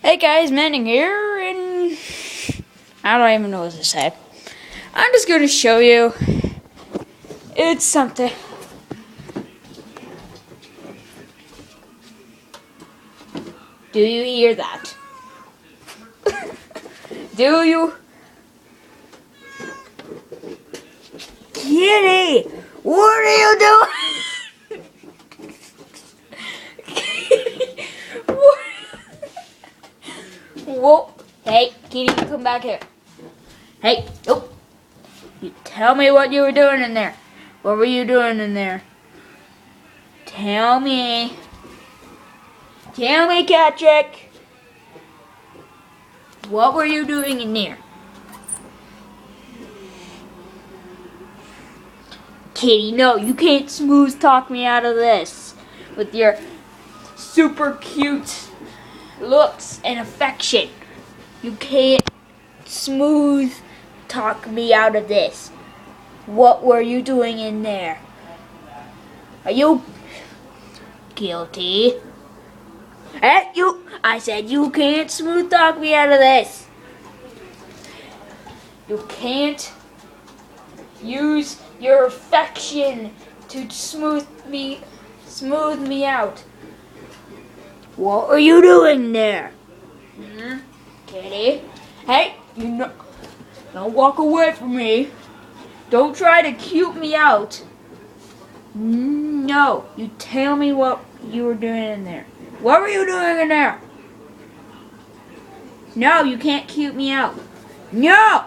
Hey guys, Manning here, and I don't even know what to say. I'm just going to show you. It's something. Do you hear that? Do you? Kitty, what are you doing? Whoa! Hey, Kitty, come back here. Hey, nope. You tell me what you were doing in there. What were you doing in there? Tell me. Tell me, Patrick. What were you doing in there? Kitty, no, you can't smooth talk me out of this with your super cute looks and affection. You can't smooth talk me out of this. What were you doing in there? Are you guilty? Hey, I said you can't smooth talk me out of this. You can't use your affection to smooth me out. What are you doing there? Kitty? Hey, don't walk away from me. Don't try to cute me out. No, you tell me what you were doing in there. What were you doing in there? No, you can't cute me out. No!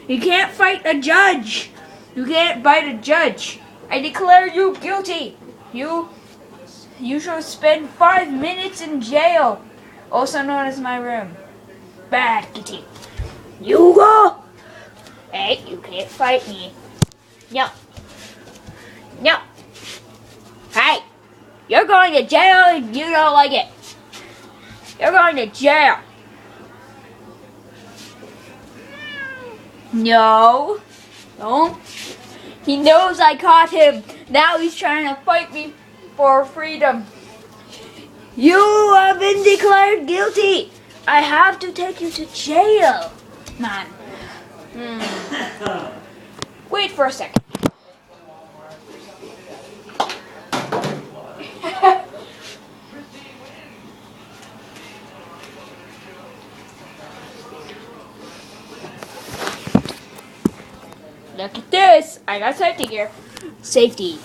You can't fight a judge. You can't bite a judge. I declare you guilty. You shall spend 5 minutes in jail, also known as my room. Bad kitty. You go. Hey, you can't fight me. No. No. Hey, you're going to jail and you don't like it. You're going to jail. No. Don't. He knows I caught him. Now he's trying to fight me for freedom. You have been declared guilty. I have to take you to jail, man. Wait for a second. Look at this. I got safety gear. Safety.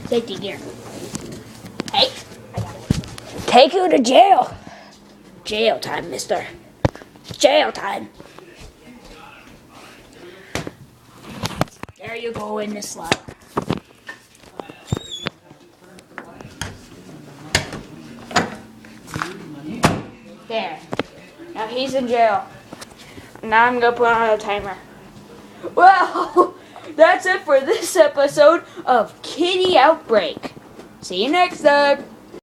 Safety gear. Hey, I got it. Take you to jail. Jail time, mister. Jail time. There you go in the slot. There. Now he's in jail. Now I'm going to put on a timer. Well, that's it for this episode of Kitty Outbreak. See you next time.